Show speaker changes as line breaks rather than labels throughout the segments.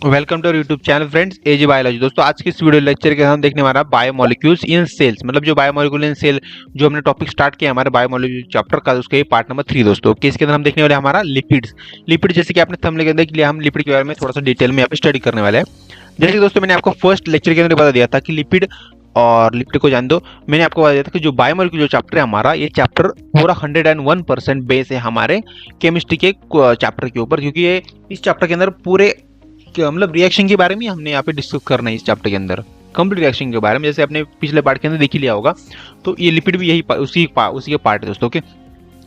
Welcome to YouTube channel friends AG biology. दोस्तों आज की इस वीडियो लेक्चर के हम देखने वाला बायोमोलिक्यूल्स इन सेल्स, मतलब जो बायोमोलिक्यूल इन सेल जो हमने टॉपिक स्टार्ट किया हमारे बायोमोलिक्यूल चैप्टर का, उसका ये पार्ट नंबर 3 दोस्तों। कि इसके अंदर हम देखने वाले हमारा लिपिड्स। लिपिड जैसे कि आपने थंबनेल के अंदर देख लिया, हम लिपिड के बारे में थोड़ा सा डिटेल में यहाँ पे स्टडी करने वाले हैं। जैसे कि दोस्तों मैंने आपको फर्स्ट लेक्चर के अंदर बता दिया था कि लिपिड और लिपिड को जान दो, मैंने आपको बता दिया था कि जो बायोमोलिक्यूल जो चैप्टर है हमारा, ये चैप्टर पूरा 101% बेस है हमारे केमिस्ट्री के चैप्टर के ऊपर, क्योंकि ये इस चैप्टर के अंदर पूरे मतलब रिएक्शन के बारे में हमने यहाँ पे डिस्कस करना है इस चैप्टर के अंदर, कंप्लीट रिएक्शन के बारे में, जैसे आपने पिछले पार्ट के अंदर देख ही लिया होगा। तो ये लिपिड भी यही उसी के पार्ट है दोस्तों। ओके,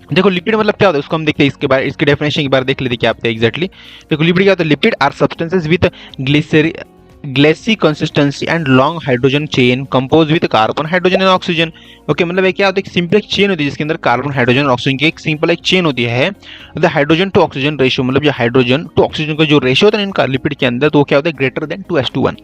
देखो लिपिड मतलब क्या होता है उसको हम देखते हैं, इसके बारे इसके डेफिनेशन के बारे देख लेते क्या होता है एग्जैक्टली। देखो लिपिड क्या होता है, lipid are substances with glassy consistency and long hydrogen chain compose with carbon hydrogen and oxygen. Okay, मतलब क्या होता है, एक सिंपल एक चेन होती है जिसके अंदर कार्बन हाइड्रोजन और ऑक्सीजन की एक सिंपल एक चेन होती है। The hydrogen to oxygen ratio, मतलब जो हाइड्रोजन टू ऑक्सीजन का जो रेशियो होता है इनका लिपिड के अंदर, तो वो क्या होता है, ग्रेटर देन 2:1,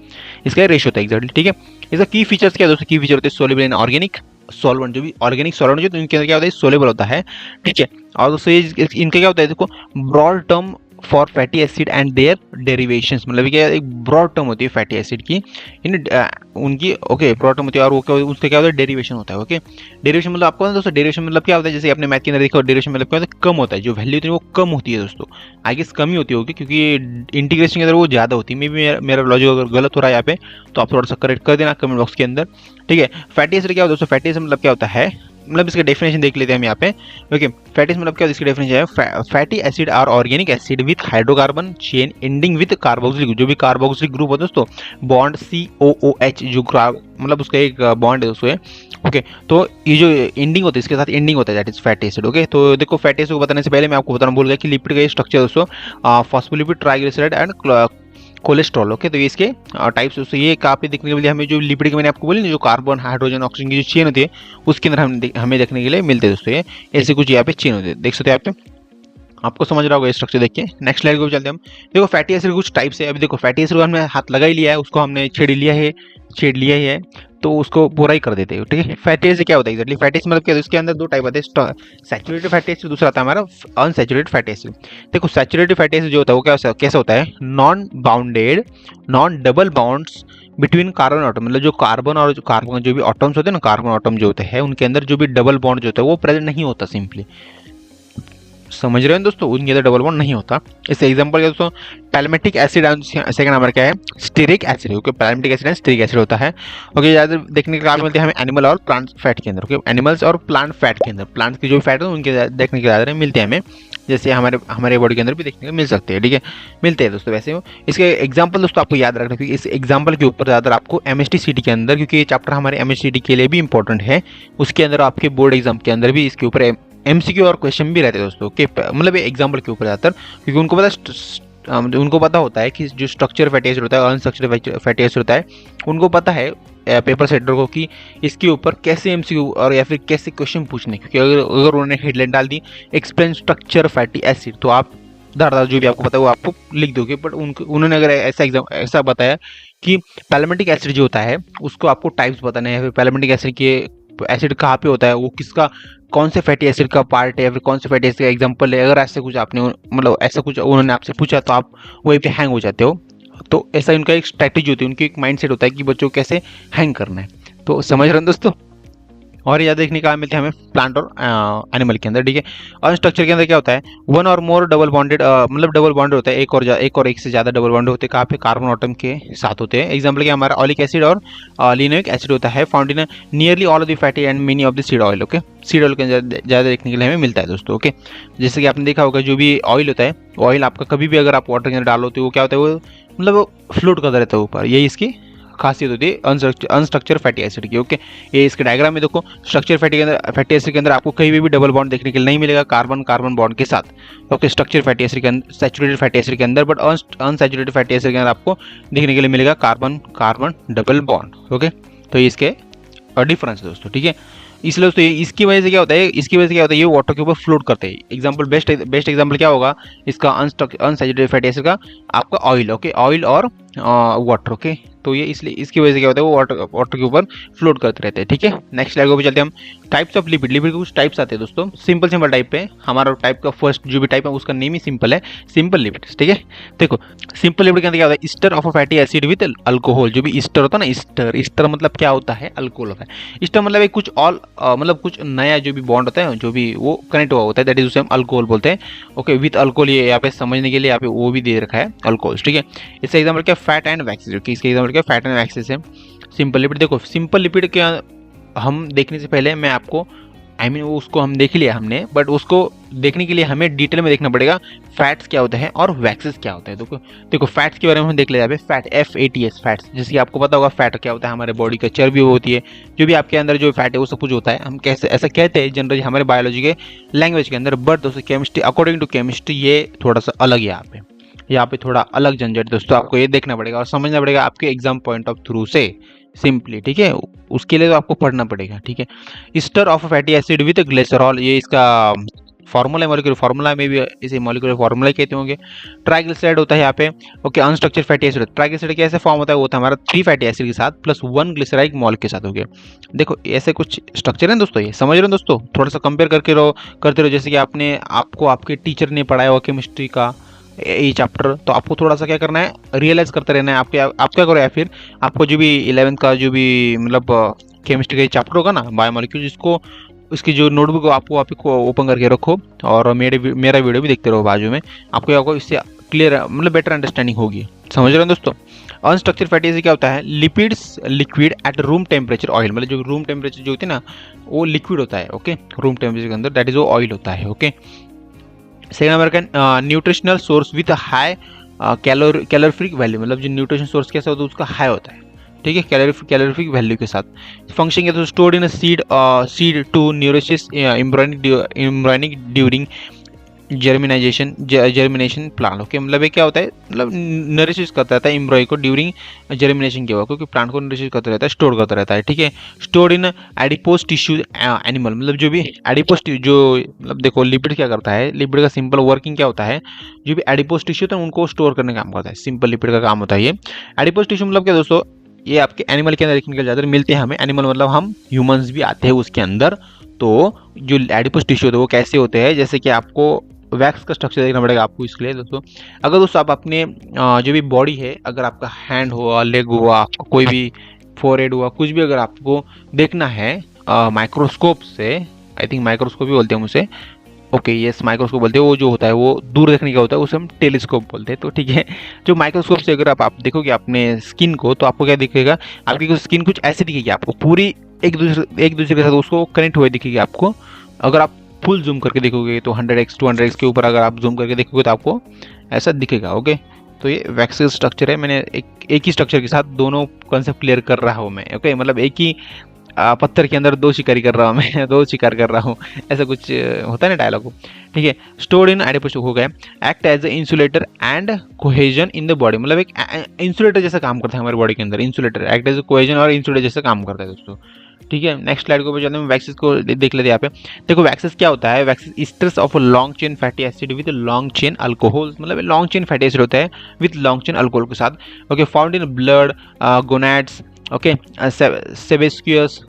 इसका रेशियो होता है एग्जैक्टली। ठीक है, इसका की फीचर्स क्या है दोस्तों, की फीचर होते हैं सोल्युबल इन ऑर्गेनिक सॉल्वेंट, जो भी ऑर्गेनिक सॉल्वेंट जो इनके अंदर क्या होता है, सोल्युबल होता है। ठीक है, और दोस्तों इनका क्या होता है, देखो broad term for fatty acid and their derivations, मतलब क्या एक ब्रॉड टर्म होती है फैटी एसिड की इन उनकी। ओके, ब्रॉड टर्म होती है और वो क्या उसका क्या होता है, डेरिवेशन होता है। ओके, डेरिवेशन मतलब आपको दोस्तों डेरिवेशन मतलब क्या होता है, जैसे आपने मैथ के अंदर देखा, डेरिवेशन मतलब क्या होता है, कम होता है, जो वैल्यू होती है वो कम होती है दोस्तों। आई गेस कम ही होती होगी, क्योंकि इंटीग्रेशन के अंदर वो ज़्यादा होती है। मे बी मेरा लॉजिक अगर गलत हो रहा है यहाँ पे तो आप थोड़ा सा करेक्ट कर देना कमेंट बॉक्स के अंदर। ठीक है, फैटी एसिड क्या होता है दोस्तों, फैटी एसिड मतलब क्या होता है, मतलब इसका डेफिनेशन देख लेते हैं हम यहाँ पे। ओके, फैटी मतलब क्या, इसकी डेफिनेशन है fatty acid are organic acid with hydrocarbon chain ending with carboxylic group, जो भी कार्बोक्सिलिक ग्रुप होता है दोस्तों, बॉन्ड COOH जो मतलब उसका एक बॉन्ड है दोस्तों। ओके, तो ये जो एंडिंग होता है इसके साथ एंडिंग होता है, that is fatty acid. Okay, तो देखो फैटी एसिड को बताने से पहले मैं आपको बताना भूल गया कि लिपिड का स्ट्रक्चर दोस्तों phospholipid, triglyceride and cholesterol. Okay, तो ये इसके टाइप्स दोस्तों, ये काफी देखने के लिए हमें जो लिपिड के मैंने आपको बोली ना, जो कार्बन हाइड्रोजन ऑक्सीजन की जो चेन होती है उसके अंदर हमें देखने के लिए मिलते हैं दोस्तों। ये ऐसे कुछ यहाँ पे चेन होते हैं, देख सकते हैं आप पे, आपको समझ रहा होगा स्ट्रक्चर देख के। नेक्स्ट स्लाइड को चलते हैं हम। देखो फैटी एसिड कुछ टाइप्स है। अभी देखो फैटी एसिड को हमने हाथ लगा ही लिया है, उसको हमने छेड़ लिया ही है, तो उसको पूरा ही कर देते हैं। ठीक है, फैटी एसिड क्या होता है एग्जैक्टली, फैटी एसिड मतलब क्या है, इसके अंदर दो टाइप आते हैं, सैचुरेटेड फैटी एसिड, दूसरा आता है हमारा अनसैचुरेटेड फैटी एसिड। देखो सैचुरेटेड फैटी एसिड जो होता है वो कैसा होता है, non bounded non double bonds between carbon atom, मतलब जो कार्बन और जो कार्बन जो भी आटम्स होते हैं ना, कार्बन आटम जो होते हैं उनके अंदर जो भी डबल बॉन्ड जो होता है वो प्रेजेंट नहीं होता सिंपली। समझ रहे हैं दोस्तों, उनके अंदर डबल बॉन्ड नहीं होता। इससे एग्जांपल क्या दोस्तों, पैल्मेटिक एसिड, सेकंड नंबर क्या है, stearic acid. Okay, palmitic acid and stearic acid होता है। ओके, ज़्यादा देखने के काबिल मिलते हैं हमें एनिमल और प्लांट फैट के अंदर। ओके, एनिमल्स और प्लांट फैट के अंदर, प्लांट्स की जो फैट है उनके देखने के ज़्यादा मिलते हैं हमें, जैसे हमारे बॉडी के अंदर भी देखने को मिल सकते हैं। ठीक है, मिलते हैं दोस्तों। वैसे इसके एग्जाम्पल दोस्तों आपको याद रखना, क्योंकि इस एग्जाम्पल के ऊपर ज़्यादा आपको MST के अंदर, क्योंकि ये चैप्टर हमारे MST के लिए भी इंपॉर्टेंट है, उसके अंदर आपके बोर्ड एग्जाम के अंदर भी इसके ऊपर MCQ और क्वेश्चन भी रहते हैं दोस्तों के, मतलब एग्जाम्पल के ऊपर ज़्यादातर, क्योंकि उनको पता होता है कि जो स्ट्रक्चर फैटी एसिड होता है और अनस्ट्रक्चर फैटी एसिड होता है, उनको पता है पेपर सेटर को कि इसके ऊपर कैसे MCQ और या फिर कैसे क्वेश्चन पूछने। क्योंकि अगर उन्होंने हेडलाइन डाल दी एक्सप्लेन स्ट्रक्चर फैटी एसिड, तो आप दार जो भी आपको पता है वो आपको लिख दोगे। बट उन्होंने अगर ऐसा बताया कि पैल्मेटिक एसिड जो होता है उसको आपको टाइप्स बताने हैं, या फिर पैल्मेटिक एसिड के एसिड कहाँ पे होता है, वो किसका कौन से फैटी एसिड का पार्ट है, या फिर कौन से फैटी एसिड का एग्जांपल है, अगर ऐसे कुछ आपने मतलब ऐसा कुछ उन्होंने आपसे पूछा तो आप वहीं पे हैंग हो जाते हो। तो ऐसा उनका एक स्ट्रैटेजी होती है, उनकी एक माइंडसेट होता है कि बच्चों को कैसे हैंग करना है। तो समझ रहे हैं दोस्तों, और याद देखने का मिलते हैं हमें प्लांट और एनिमल के अंदर। ठीक है, और स्ट्रक्चर के अंदर क्या होता है, वन और मोर डबल बॉन्डेड, मतलब डबल बॉन्डेड होता है, एक से ज़्यादा डबल बॉन्ड होते हैं, कहाँ पे, कार्बन आटम के साथ होते हैं। एग्जाम्पल क्या हमारा ऑलिक एसिड और लिनोइक एसिड होता है, found in nearly all of the fatty and many of the seed oil. Okay, seed oil के अंदर ज़्यादा देखने के लिए हमें मिलता है दोस्तों। ओके, जैसे कि आपने देखा होगा जो भी ऑयल होता है, ऑयल आपका कभी भी अगर आप वाटर के अंदर डालो तो वो क्या होता है, वो मतलब फ्लोट करता रहता है ऊपर, यही इसकी खासियत होती है अनस्ट्रक्चर फैटी एसिड की। ओके, ये इसके डायग्राम में देखो, स्ट्रक्चर फैटी एसिड के अंदर आपको कहीं भी डबल बॉन्ड देखने के लिए नहीं मिलेगा कार्बन कार्बन बॉन्ड के साथ। ओके, स्ट्रक्चर फैटी एसिड के अंदर, सैचुरेटेड फैटी एसिड के अंदर, बट अनसैचुरेटेड फैटी एसिड के अंदर आपको देखने के लिए मिलेगा carbon carbon double bond. Okay, तो ये इसके डिफरेंस है दोस्तों। ठीक है, इसलिए दोस्तों इसकी वजह से क्या होता है, ये वाटर के ऊपर फ्लोट करते हैं। एग्जांपल बेस्ट एग्जांपल क्या होगा इसका, अनसैचुरेटेड फैटी एसिड का आपका ऑयल। ओके, ऑयल और वाटर। ओके, तो ये इसलिए इसकी वजह से क्या होता है वो वाटर के ऊपर फ्लोट करते रहते हैं। ठीक है, नेक्स्ट स्लाइड पे चलते हैं हम। टाइप्स ऑफ लिपिड, लिपिड के कुछ टाइप्स आते हैं दोस्तों। सिंपल टाइप पे हमारा टाइप का फर्स्ट जो भी टाइप है उसका नेम ही सिंपल है, सिंपल लिपिड्स। ठीक है, देखो सिंपल लिपिड के अंदर क्या होता है, ester of a fatty acid with alcohol. जो भी ईस्टर होता है ना, ईस्टर, ईस्टर मतलब क्या होता है, अल्कोहल होता है। ईस्टर मतलब एक कुछ और मतलब कुछ नया जो भी बॉन्ड होता है, जो भी वो कनेक्ट हुआ होता है, दैट इज उसे हम अल्कोहल बोलते हैं। ओके, विद अल्कोहल, ये यहाँ पे समझने के लिए यहाँ पे वो भी दे रखा है अल्कोहल। ठीक है, इसका एग्जाम्पल क्या, फैट एंड वैक्सेस। इसका एग्जाम्पल क्या, फैट एंड वैक्सेस है। सिंपल लिपिड, देखो सिंपल लिपिड के हम देखने से पहले मैं आपको वो उसको हम देख लिया हमने, बट उसको देखने के लिए हमें डिटेल में देखना पड़ेगा फैट्स क्या होता है और वैक्सेस क्या होता है। देखो फैट्स के बारे में हम देख लेते हैं। फैट, FATS, फैट्स, जैसे कि आपको पता होगा फैट क्या होता है, हमारे बॉडी का चर्बी होती है, जो भी आपके अंदर जो फैट है वो सब कुछ होता है। हम कैसे ऐसा कहते हैं जनरली हमारे बायोलॉजी के लैंग्वेज के अंदर, बट दोस्तों केमिस्ट्री, अकॉर्डिंग टू केमिस्ट्री ये थोड़ा सा अलग है। यहाँ पे थोड़ा अलग झंझट दोस्तों, आपको ये देखना पड़ेगा और समझना पड़ेगा आपके एग्जाम पॉइंट ऑफ थ्रू से सिंपली। ठीक है, उसके लिए तो आपको पढ़ना पड़ेगा। ठीक है, ester of fatty acid with glycerol, ये इसका फॉर्मूला है, मॉलिक्यूलर फॉर्मूला में भी इसे मॉलिक्यूलर फॉर्मूला कहते होंगे। ट्राइग्लिसराइड होता है यहाँ पे। Okay, unstructured fatty acid, triglyceride कैसे फॉर्म होता है, वो होता है हमारा 3 फैटी एसिड के साथ प्लस 1 ग्लिसराइड मॉल के साथ। हो गया, देखो ऐसे कुछ स्ट्रक्चर है दोस्तों, ये समझ रहे हो दोस्तों, थोड़ा सा कंपेयर करते रहो, जैसे कि आपके टीचर ने पढ़ाया हुआ केमिस्ट्री का ये चैप्टर, तो आपको थोड़ा सा क्या करना है, रियलाइज करते रहना है। आप क्या करो, या फिर आपको जो भी 11th का जो भी मतलब केमिस्ट्री का चैप्टर होगा ना, बायोमोलिक्यूल्स, इसको इसकी जो नोटबुक आपको ओपन करके रखो और मेरा वीडियो भी देखते रहो बाजू में, आपको इससे क्लियर मतलब बेटर अंडरस्टैंडिंग होगी। समझ रहे हो दोस्तों। अनस्ट्रक्चर्ड फैटी एसिड क्या होता है, lipids liquid at room temperature oil, मतलब जो रूम टेम्परेचर जो होती है ना वो लिक्विड होता है। ओके, रूम टेम्परेचर के अंदर दैट इज वो ऑयल होता है। ओके, सेकेंड नंबर का nutritional source with high calorific value, मतलब जो न्यूट्रिशन सोर्स कैसा होता है उसका हाई होता है। ठीक है, कैलोरीफिक वैल्यू के साथ। फंक्शन क्या, तो stored in seed to neurosis embryonic during germination plant. Okay, मतलब ये क्या होता है, मतलब नरिश करता रहता है एम्ब्रॉय को ड्यूरिंग जर्मिनेशन के वक्त, क्योंकि प्लांट को नरिश करता रहता है, स्टोर करता रहता है। ठीक है, stored in adipose tissue animal, मतलब जो भी एडिपोज जो मतलब देखो लिपिड क्या करता है, लिपिड का सिंपल वर्किंग क्या होता है, जो भी एडिपोज टिश्यू होता है उनको स्टोर करने का काम करता है। सिंपल लिपिड का काम होता है ये। एडिपोज टिश्यू मतलब क्या दोस्तों, ये आपके एनिमल के अंदर देखने के ज़्यादा मिलते हैं हमें। एनिमल मतलब हम ह्यूमंस भी आते हैं उसके अंदर। तो जो एडिपोज टिश्यू होते हैं वो कैसे होते हैं, जैसे कि आपको वैक्स का स्ट्रक्चर देखना पड़ेगा आपको इसके लिए दोस्तों। अगर दोस्तों आप अपने जो भी बॉडी है, अगर आपका हैंड हुआ, लेग हुआ, आपका कोई भी फोरहेड हुआ, कुछ भी अगर आपको देखना है माइक्रोस्कोप से, आई थिंक माइक्रोस्कोप ही बोलते हैं उसे। ओके, यस माइक्रोस्कोप बोलते हैं, वो जो होता है वो दूर देखने का होता है, उसे हम टेलीस्कोप बोलते हैं। तो ठीक है, जो माइक्रोस्कोप से अगर आप देखोगे अपने स्किन को, तो आपको क्या दिखेगा, आपकी स्किन कुछ ऐसे दिखेगी आपको, पूरी एक दूसरे के साथ उसको कनेक्ट हुए दिखेगी आपको। अगर आप फुल जूम करके देखोगे तो 100x 200x के ऊपर अगर आप जूम करके देखोगे तो आपको ऐसा दिखेगा। ओके, तो ये वैक्सीन स्ट्रक्चर है। मैंने एक ही स्ट्रक्चर के साथ दोनों कॉन्सेप्ट क्लियर कर रहा हूँ मैं। ओके, मतलब एक ही पत्थर के अंदर 2 शिकारी कर रहा हूँ मैं, 2 शिकार कर रहा हूँ, ऐसा कुछ होता है ना डायलॉग। ठीक है, स्टोर्ड इन एडिपोज हो गया। Act as a insulator and cohesion in the body, मतलब एक इंसुलेटर जैसा काम करता है हमारे बॉडी के अंदर। Insulator act as a cohesion और इंसुलेटर जैसा काम करता है दोस्तों। ठीक है, नेक्स्ट स्लाइड को चलते हैं, वैक्सीज को देख लेते हैं यहाँ पे। देखो वैक्सीज क्या होता है, waxes esters of long chain fatty acid with long chain alcohol, मतलब लॉन्ग चेन फैटी एसिड होता है विद लॉन्ग चेन अल्कोहल के साथ। Okay, found in blood, gonads, okay, sebaceous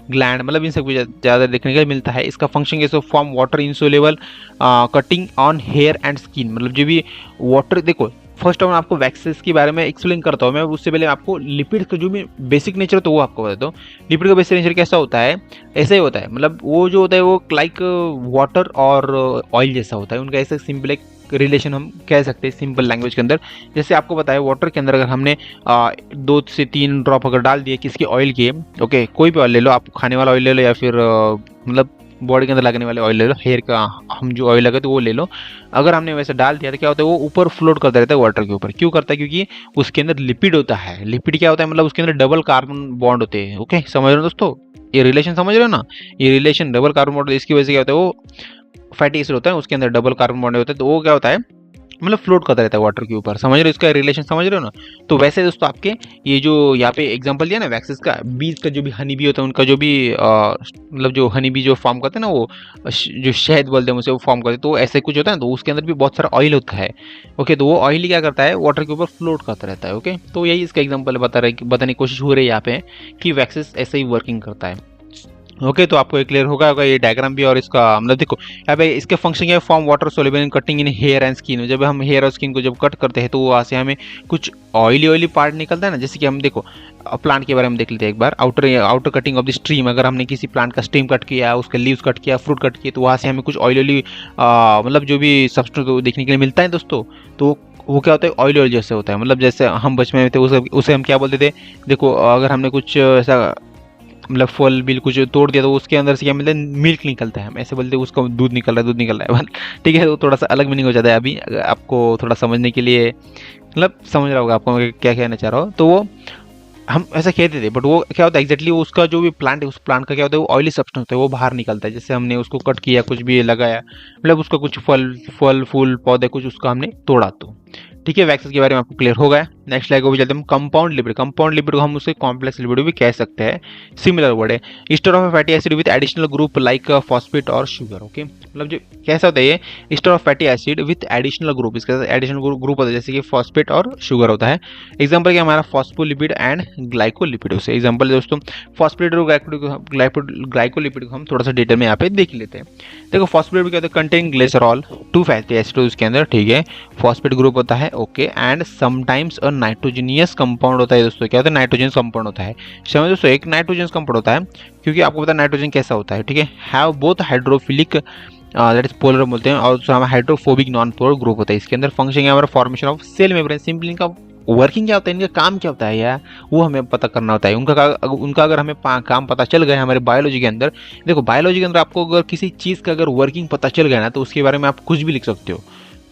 gland, मतलब इन सब ज़्यादा देखने का मिलता है। इसका फंक्शन कैसे, form water insoluble cutting on hair and skin, मतलब जो भी वाटर, देखो फर्स्ट मैं आपको वैक्सेस के बारे में एक्सप्लेन करता हूँ मैं, उससे पहले आपको लिपिड का जो भी बेसिक नेचर होता है वो आपको बताता हूँ। लिपिड का बेसिक नेचर कैसा होता है, ऐसा ही होता है, मतलब वो जो होता है वो लाइक वाटर और ऑयल जैसा होता है, उनका ऐसा सिंपल एक रिलेशन हम कह सकते हैं सिंपल लैंग्वेज के अंदर। जैसे आपको बताया वाटर के अंदर अगर हमने 2 से 3 ड्रॉप अगर डाल दिए किसके ऑयल के, ओके कोई भी ऑयल ले लो, आप खाने वाला ऑयल ले लो या फिर मतलब बॉडी के अंदर लगने वाले ऑयल ले लो, हेयर का हम जो ऑयल लगे तो वो ले लो। अगर हमने वैसे डाल दिया तो क्या होता है, वो ऊपर फ्लोट करता रहता है वाटर के ऊपर। क्यों करता है, क्योंकि उसके अंदर लिपिड होता है। लिपिड क्या होता है, मतलब उसके अंदर डबल कार्बन बॉन्ड होते हैं। ओके, समझ रहे हो दोस्तों, ये रिलेशन समझ रहे हो ना, ये रिलेशन डबल कार्बन बॉन्ड, इसकी वजह से क्या होता है, वो फैटी एसिड होता है उसके अंदर डबल कार्बन बॉन्ड होता है, तो वो क्या होता है मतलब फ्लोट करता रहता है वाटर के ऊपर, समझ रहे हो इसका रिलेशन, समझ रहे हो ना। तो वैसे दोस्तों आपके ये जो यहाँ पे एग्जांपल दिया ना वैक्सेस का, बीज का जो भी हनी बी होता है उनका जो भी मतलब जो हनी बी जो फॉर्म करते हैं ना, वो जो शहद बोलते हैं उसे वो फॉर्म करते हैं, तो ऐसे कुछ होता है ना, तो उसके अंदर भी बहुत सारा ऑयल होता है। ओके, तो वो ऑयल क्या करता है, वाटर के ऊपर फ्लोट करता रहता है। ओके, तो यही इसका एग्जाम्पल बताने की कोशिश हो रही है यहाँ पे कि वैक्सेस ऐसे ही वर्किंग करता है। ओके, तो आपको ये क्लियर होगा ये डायग्राम भी, और इसका मतलब देखो यहाँ पे इसके फंक्शन क्या है, form water soluble in cutting in hair and skin. जब हम हेयर और स्किन को जब कट करते हैं तो वहाँ से हमें कुछ ऑयली पार्ट निकलता है ना, जैसे कि हम देखो प्लांट के बारे में देख लेते हैं एक बार। Outer cutting of the stream, अगर हमने किसी प्लांट का स्ट्रीम कट किया, उसके लीव्स कट किया, फ्रूट कट किया, तो वहाँ से हमें कुछ ऑयली मतलब जो भी सब्सटेंस देखने के लिए मिलता है दोस्तों, तो वो क्या होता है, ऑयल जैसे होता है। मतलब जैसे हम बचपन में थे उसे हम क्या बोलते थे, देखो अगर हमने कुछ ऐसा मतलब फल बिल कुछ तोड़ दिया तो उसके अंदर से क्या मिलता है, मिल्क निकलता है, हम ऐसे बोलते हैं उसका दूध निकल रहा है, दूध निकल रहा है। ठीक है, तो थोड़ा सा अलग मीनिंग हो जाता है। अभी आपको थोड़ा समझने के लिए, मतलब समझ रहा होगा आपको मैं क्या कहना चाह रहा हूँ। तो वो हम ऐसा कहते थे, बट वो क्या होता है एग्जैक्टली उसका जो भी प्लांट है, उस प्लांट का क्या होता है, वो ऑयली सब्सटेंस होता है, वो बाहर निकलता है। जैसे हमने उसको कट किया, कुछ भी लगाया, मतलब उसका कुछ फल फूल पौधे कुछ उसका हमने तोड़ा, तो ठीक है, वैक्सेस के बारे में आपको क्लियर हो गया। नेक्स्ट स्लाइड को भी चलते हैं हम। कंपाउंड लिपिड, कंपाउंड लिपिड को हम उसके कॉम्प्लेक्स लिपिड भी कह सकते हैं, सिमिलर वर्ड है। Ester of fatty acid with additional group like phosphate और शुगर। ओके, मतलब जो कैसा होता है ये ester of fatty acid with additional group, इसके साथ एडिशनल ग्रुप होता है जैसे कि फॉस्फेट और शुगर होता है। एग्जाम्पल क्या हमारा फॉस्फोलिपिड एंड ग्लाइकोलिपिड, उसे एग्जाम्पल दोस्तों फॉस्फेट और ग्लाइकोलिपिड को हम थोड़ा सा डिटेल में यहाँ पे देख लेते हैं। देखो फॉस्फेट क्या होता है, कंटेन ग्लिसरॉल, 2 फैटी एसिड उसके अंदर, ठीक है, फॉस्फेट ग्रुप होता है। Okay, and sometimes a nitrogenous compound होता है दोस्तों, क्या होता है, नाइट्रोजन कंपाउंड होता है। समझ दोस्तों, एक नाइट्रोजन कंपाउंड होता है, क्योंकि आपको पता है नाइट्रोजन कैसा होता है, ठीक है, have both hydrophilic that is polar बोलते हैं, और हाइड्रोफोबिक नॉन पोलर ग्रुप होता है। इसके अंदर फंक्शन है हमारा formation of cell membrane, simply इनका वर्किंग क्या होता है, इनका काम क्या होता है यार, वो हमें पता करना होता है। उनका अगर हमें काम पता चल गया हमारे बायोलॉजी के अंदर, देखो बायोलॉजी के अंदर आपको अगर किसी चीज़ का अगर वर्किंग पता चल गया ना, तो उसके बारे में आप कुछ भी लिख सकते हो।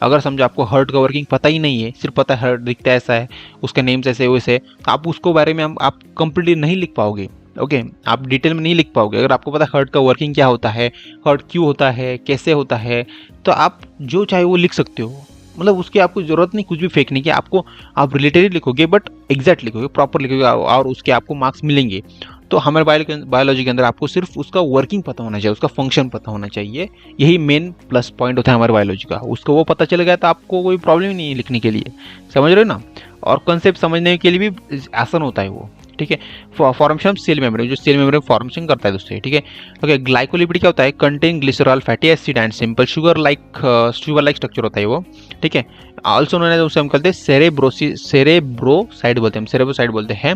अगर समझो आपको हार्ट का वर्किंग पता ही नहीं है, सिर्फ पता है हार्ट दिखता है ऐसा है, उसका नेम्स ऐसे वैसे, तो आप उसको बारे में आप कंप्लीटली नहीं लिख पाओगे। ओके, आप डिटेल में नहीं लिख पाओगे। अगर आपको पता हार्ट का वर्किंग क्या होता है, हार्ट क्यों होता है, कैसे होता है, तो आप जो चाहे वो लिख सकते हो। मतलब उसकी आपको ज़रूरत नहीं कुछ भी फेंकने की, आपको आप रिलेटेड लिखोगे बट एग्जैक्ट लिखोगे, प्रॉपर लिखोगे, और उसके आपको मार्क्स मिलेंगे। तो हमारे बायोलॉजी के अंदर आपको सिर्फ उसका वर्किंग पता होना चाहिए, उसका फंक्शन पता होना चाहिए, यही मेन प्लस पॉइंट होता है हमारे बायोलॉजी का। उसको वो पता चल गया तो आपको कोई प्रॉब्लम ही नहीं है लिखने के लिए, समझ रहे हो ना। और कॉन्सेप्ट समझने के लिए भी आसान होता है वो, ठीक है। फॉर्मेशन ऑफ सेल मेम्ब्रेन, जो सेल मेम्ब्रेन फॉर्मेशन करता है दोस्तों, ठीक है। ओके, ग्लाइकोलिपिड क्या होता है, contain glycerol fatty acid and simple sugar like structure होता है वो, ठीक है। आल्सो नोन एज, उसे हम कहते हैं सेरेब्रोसाइड बोलते हैं।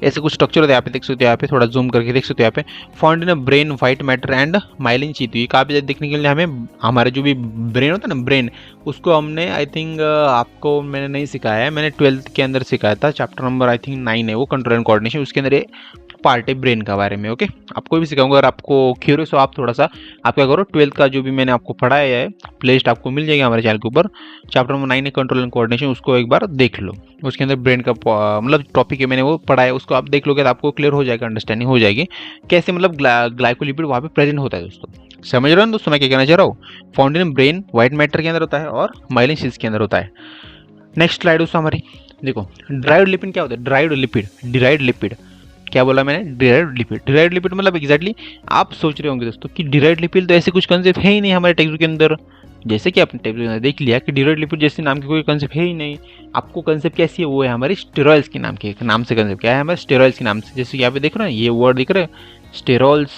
ऐसे कुछ स्ट्रक्चर होता है, यहाँ पे देख सकते हो, यहाँ पे थोड़ा जूम करके देख सकते हो, यहाँ पे found in brain white matter and myelin sheath. ये काफी देखने के लिए हमें हमारे जो भी ब्रेन होता है ना, ब्रेन, उसको हमने आई थिंक आपको मैंने नहीं सिखाया है, मैंने 12th के अंदर सिखाया था, चैप्टर नंबर आई थिंक 9 है वो, कंट्रोल एंड कोऑर्डिनेशन, उसके अंदर ये पार्ट है ब्रेन का बारे में। ओके, आपको भी सिखाऊंगा, अगर आपको क्यूरियस हो आप थोड़ा सा, आप क्या करो 12th का जो भी मैंने आपको पढ़ाया है प्लेलिस्ट आपको मिल जाएगा हमारे चैनल के ऊपर, चैप्टर नंबर 9 है कंट्रोल एंड कोऑर्डिनेशन, उसको एक बार देख लो। उसके अंदर ब्रेन का मतलब टॉपिक है, मैंने वो पढ़ाया, उसको आप देख लोगे तो आपको क्लियर हो जाएगा, अंडरस्टैंडिंग हो जाएगी कैसे मतलब ग्लाइकोलिपिड वहाँ पे प्रेजेंट होता है दोस्तों। समझ रहे हो दोस्तों मैं क्या कहना चाह रहा हूँ। Found in brain white matter के अंदर होता है और माइलिन शीथ के अंदर होता है। नेक्स्ट स्लाइड दोस्तों हमारी, देखो ड्राइव्ड लिपिड क्या होता है, डिराइव्ड लिपिड क्या बोला मैंने, डिराइव्ड लिपिड मतलब एग्जैक्टली आप सोच रहे होंगे दोस्तों कि डिराइव्ड लिपिड तो ऐसे कुछ कंसेप्ट है ही नहीं हमारे टेक्स्ट बुक के अंदर। जैसे कि आपने टेक्स्ट बुक के अंदर देख लिया कि डिराइव्ड लिपिड जैसे नाम की कोई कंसेप्ट है ही नहीं। आपको कंसेप्ट कैसी है, वो है हमारी स्टेरॉइड्स के नाम से कंसेप्ट क्या है हमारे स्टेरॉइड्स के नाम से। जैसे यहाँ पे देख रहे हैं ये वर्ड दिख रहे हैं स्टेरॉल्स,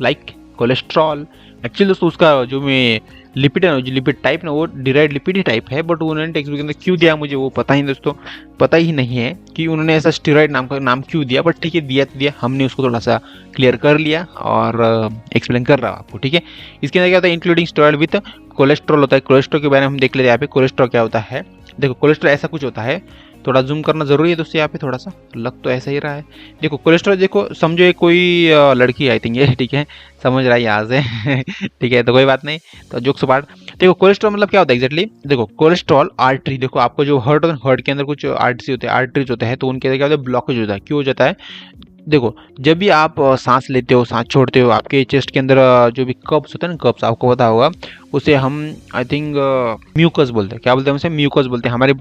लाइक कोलेस्ट्रॉल। एक्चुअली दोस्तों उसका जो मैं लिपिड है ना, जो लिपिड टाइप ना, वो डिराइव्ड लिपिड ही टाइप है, बट उन्होंने टेक्स्ट बुक के अंदर क्यों दिया मुझे वो पता ही दोस्तों, पता ही नहीं है कि उन्होंने ऐसा स्टेरॉइड नाम क्यों दिया, बट ठीक है दिया तो दिया, हमने उसको थोड़ा सा क्लियर कर लिया और एक्सप्लेन कर रहा हूँ आपको, ठीक है। इसके अंदर क्या होता है, इंक्लूडिंग स्टेरॉइड विद कोलेस्ट्रॉल होता है। कोलेस्ट्रॉल के बारे में हम देख लेते हैं यहाँ पे, कोलेस्ट्रॉल क्या होता है। देखो कोलेस्ट्रॉल ऐसा कुछ होता है, थोड़ा जूम करना जरूरी है दोस्तों, यहाँ पे थोड़ा सा लग तो ऐसा ही रहा है। देखो कोलेस्ट्रॉल, देखो समझो ये कोई लड़की आई थिंक ये, ठीक है, समझ रहा है यहाँ से ठीक है, तो कोई बात नहीं, तो जोक्स पार्ट। देखो कोलेस्ट्रॉल मतलब क्या होता है एग्जैक्टली, देखो कोलेस्ट्रॉल आर्टरी, देखो आपको जो हार्ट के अंदर कुछ आर्टरी होते हैं, तो उनके अंदर क्या होता है, ब्लॉकेज होता है। क्यों हो जाता है, देखो, जब भी आप सांस लेते हो, सांस छोड़ते हो, आपके चेस्ट के अंदर जो भी कप्स होते हैं ना, कप्स आपको पता होगा, उसे हम आई थिंक म्यूकस बोलते हैं। क्या बोलते हैं उसे? म्यूकस बोलते हैं। हमारे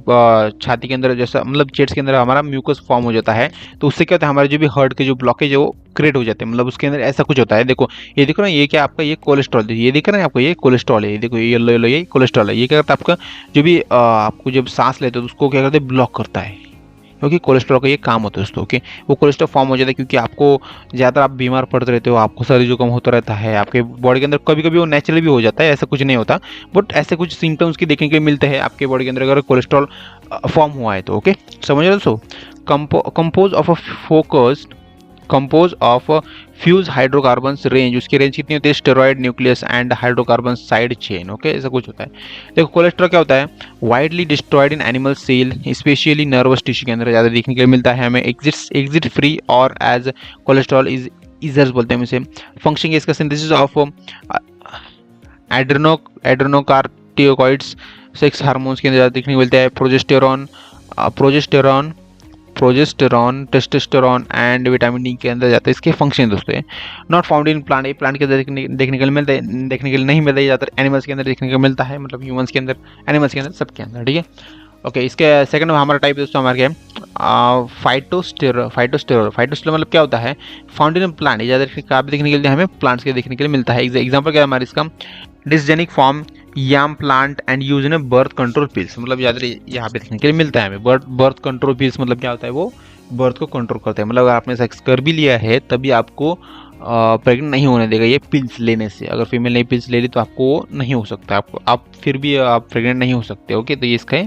छाती के अंदर जैसा मतलब चेस्ट के अंदर हमारा म्यूकस फॉर्म हो जाता है, तो उससे क्या होता है, हमारे जो भी हार्ट के जो ब्लॉकेज है वो क्रिएट हो जाते हैं। मतलब उसके अंदर ऐसा कुछ होता है। देखो, ये देखो ना, ये क्या आपका ये कोलेस्ट्रॉल, ये दिख रहा है आपको, ये कोलेस्ट्रॉल है। ये देखो, ये येलो येलो, ये कोलेस्ट्रॉल है। ये क्या करता है आपका जो भी आपको जब सांस लेते हो तो उसको क्या करते हैं, ब्लॉक करता है, क्योंकि कोलेस्ट्रॉल का ये काम होता है दोस्तों। ओके, वो कोलेस्ट्रॉल फॉर्म हो जाता है क्योंकि आपको ज़्यादा आप बीमार पड़ते रहते हो, आपको सर्दी जुकाम होता रहता है, आपके बॉडी के अंदर कभी कभी वो नेचुरली भी हो जाता है, ऐसा कुछ नहीं होता, बट ऐसे कुछ सिम्टम्स की देखने के लिए मिलते हैं आपके बॉडी के अंदर अगर कोलेस्ट्रॉल फॉर्म हुआ है तो। ओके, समझ रहे हो दोस्तों? Compose of a focused compose of fuse hydrocarbons range, उसकी रेंज कितनी होती है? Steroid nucleus and hydrocarbon side chain. Okay, ऐसा कुछ होता है। देखो, कोलेस्ट्रॉल क्या होता है? Widely destroyed in animal cell, specially nervous tissue के अंदर ज़्यादा देखने के लिए मिलता है हमें। एग्जिट फ्री और एज कोलेस्ट्रॉल इज इजर्स बोलते हैं इसे। फंक्शनिंग इसका synthesis of adrenocorticoids, sex hormones के अंदर ज़्यादा देखने को मिलता है। Progesterone, testosterone and vitamin D के अंदर जाता है। इसके फंक्शन दोस्तों नॉट फाउंड इन प्लांट, ये प्लांट के अंदर देखने के लिए मिलता है, देखने के लिए नहीं मिलता है, ज़्यादातर एनिमल्स के अंदर देखने को मिलता है, मतलब ह्यूमंस के अंदर, एनिमल्स के अंदर, सबके अंदर। ठीक है, ओके। इसके सेकंड हमारा टाइप दोस्तों हमारे क्या है? फाइटोस्टेरोल मतलब क्या होता है? फाउंड इन प्लांट, ज़्यादा कहाँ पे देखने के लिए? हमें प्लांट्स के देखने के लिए मिलता है। एग्जाम्पल क्या है हमारे इसका? Diosgenin form yam plant and use in birth control pills, मतलब ज़्यादा यहाँ पे देखने के लिए मिलता है हमें। बर्थ कंट्रोल पिल्स मतलब क्या होता है? वो बर्थ को कंट्रोल करते हैं, मतलब अगर आपने सेक्स कर भी लिया है तभी आपको प्रेग्नेंट नहीं होने देगा ये पिल्स लेने से। अगर फीमेल ने पिल्स ले ली तो आपको नहीं हो सकता, आपको आप फिर भी आप प्रेग्नेंट नहीं हो सकते। ओके, तो ये इसका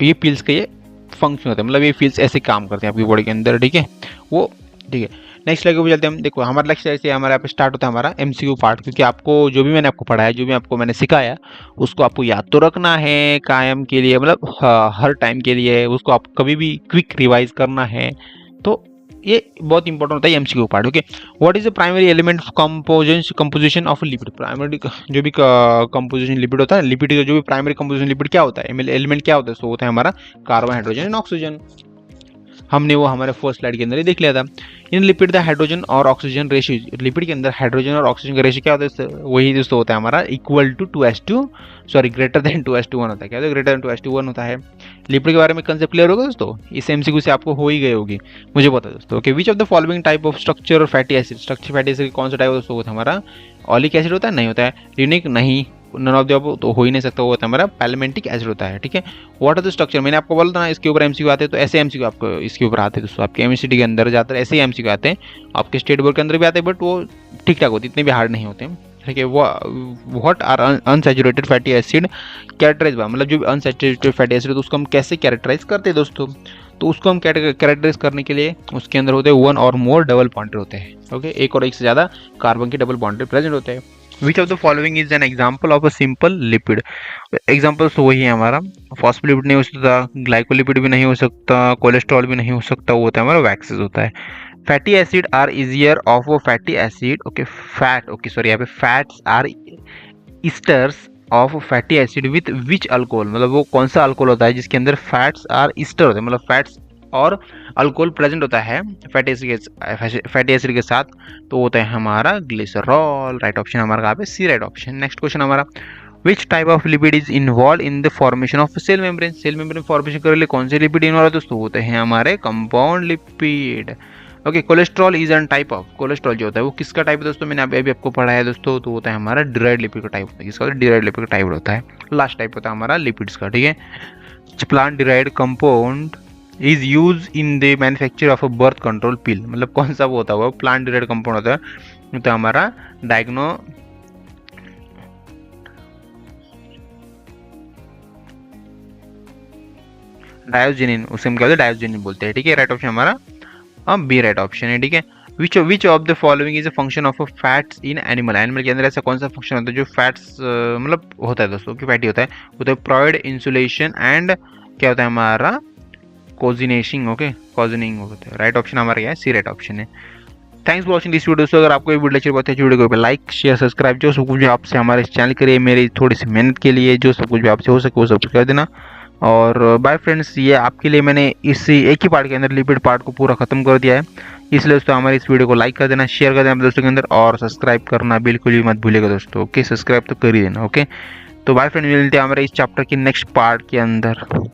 ये पिल्स का ये फंक्शन होता है, मतलब ये पिल्स ऐसे काम करते हैं आपकी बॉडी के अंदर। ठीक है, वो ठीक है। नेक्स्ट लेके भी चलते हैं हम। देखो, हमारा लेक्चर ऐसे हमारे यहाँ पे स्टार्ट होता है हमारा एमसीक्यू पार्ट, क्योंकि आपको जो भी मैंने आपको पढ़ाया, जो भी आपको मैंने सिखाया, उसको आपको याद तो रखना है कायम के लिए, मतलब हर टाइम के लिए उसको आप कभी भी क्विक रिवाइज करना है। तो ये बहुत इंपॉर्टेंट होता है MCQ part. Okay, what is the primary element composition of lipid? Primary जो भी कंपोजिशन लिपिड होता है, लिपिड का जो भी प्राइमरी कंपोजिशन लिपिड क्या होता है, एलिमेंट क्या होता है? तो होता है हमारा कार्बन, हाइड्रोजन एंड ऑक्सीजन। हमने वो हमारे फर्स्ट स्लाइड के अंदर ही देख लिया था। इन लिपिड द हाइड्रोजन और ऑक्सीजन रेशियो, लिपिड के अंदर हाइड्रोजन और ऑक्सीजन का रेशियो क्या होता है? वही दोस्तों होता है हमारा equal to 2:2, sorry greater than 2:1 होता है। क्या होता है? ग्रेटर देन 2:1 होता है। लिपिड के बारे में कंसेप्ट क्लियर होगा दोस्तों? इस एमसीक्यू से आपको हो ही गई होगी, मुझे पता है दोस्तों। Okay, which of the following type of structure fatty acid, structure fatty acid कौन सा टाइप दोस्तों होता है हमारा? ऑलिक एसिड होता है? नहीं होता है। यूनिक? नहीं। नन ऑफ द अबव तो हो ही नहीं सकता, वो होता है हमारा पैलेमेंटिक एसिड होता है। ठीक है, व्हाट आर द स्ट्रक्चर, मैंने आपको बोला था ना इसके ऊपर एमसीक्यू आते हैं, तो ऐसे एमसीक्यू आपको इसके ऊपर आते हैं दोस्तों। आपके एमसीडी के अंदर जाकर ऐसे ही एमसीक्यू आते हैं, आपके स्टेट बोर्ड के अंदर भी आते हैं, बट वो ठीक ठाक होते हैं, इतने भी हार्ड नहीं होते हैं। ठीक है, what are unsaturated fatty acid characterize by, मतलब जो अनसैचुरेटेड फैटी एसिड तो उसको हम कैसे कैरेक्टराइज करते हैं दोस्तों? तो उसको हम कैरेक्टराइज करने के लिए उसके अंदर होते हैं वन और मोर डबल बॉन्डेड होते हैं। ओके, एक और एक से ज़्यादा कार्बन के डबल बॉन्डेड प्रेजेंट होते हैं। Which of the following is an example of a simple lipid? Example तो वही है हमारा, फॉस्फोलिपिड नहीं हो सकता, ग्लाइकोलिपिड भी नहीं हो सकता, कोलेस्ट्रॉल भी नहीं हो सकता, वो होता है हमारा वैक्सेस होता है। Fatty acid are easier of a fatty acid, okay fat, okay sorry यहाँ पे fats are esters of fatty acid with which alcohol, मतलब वो कौन सा अल्कोहल होता है जिसके अंदर फैट्स आर ईस्टर होते हैं, मतलब फैट्स और अल्कोहल प्रेजेंट होता है फैटी एसिड के साथ, तो होता है हमारा ग्लिसरॉल। राइट ऑप्शन हमारा कहाँ पे? C right option. Next question हमारा, which type of lipid is involve in the formation of cell membrane? Cell membrane formation करने के लिए कौन से लिपिड इन्वॉल्व है दोस्तों? होते हैं हमारे compound lipid. Okay, cholesterol is an type of, cholesterol जो होता है वो किसका टाइप है दोस्तों? मैंने अभी आपको पढ़ाया दोस्तों, तो होता है हमारा डिराइव्ड लिपिड का टाइप होता है। किसका? डिराइव्ड लिपिड का टाइप होता है, लास्ट टाइप होता है हमारा लिपिड्स का। ठीक है, plant derived compound is use in the manufacture of a birth control पिल, मतलब कौन सा वो होता है? वो प्लांट डिराइव्ड कंपाउंड होता है, तो हमारा डायोजिनिन, उसे हम क्या होता है? डायोजिनिन बोलते हैं। ठीक है, राइट ऑप्शन हमारा बी राइट ऑप्शन है। ठीक है, which of the following is a function of fats in animal? Animal के अंदर ऐसा कौन सा फंक्शन होता है जो फैट्स मतलब होता है दोस्तों, कि फैटी होता है? होता है प्रोवाइड इंसुलेशन एंड क्या होता है हमारा? कोजिनेशिंग। ओके, कोजिनिंग होता है। राइट ऑप्शन हमारा क्या है? सी राइट ऑप्शन है। Thanks for watching this video. दोस्तों अगर आपको ये वीडियो लेक्चर बहुत अच्छी वीडियो को लाइक शेयर सब्सक्राइब, जो सब कुछ भी आपसे हमारे चैनल के लिए, मेरी थोड़ी सी मेहनत के लिए जो सब कुछ भी आपसे हो सके वो सब कुछ कर देना। और बाय फ्रेंड्स, ये आपके लिए मैंने इस एक ही पार्ट के अंदर लिपिड पार्ट को पूरा खत्म कर दिया है। इसलिए दोस्तों हमारे इस वीडियो को लाइक कर देना, शेयर कर देना दोस्तों के अंदर, और सब्सक्राइब करना बिल्कुल भी मत भूलिएगा दोस्तों। ओके, सब्सक्राइब तो कर ही देना। ओके, तो बाय फ्रेंड, मिलते हैं हमारे इस चैप्टर के नेक्स्ट पार्ट के अंदर।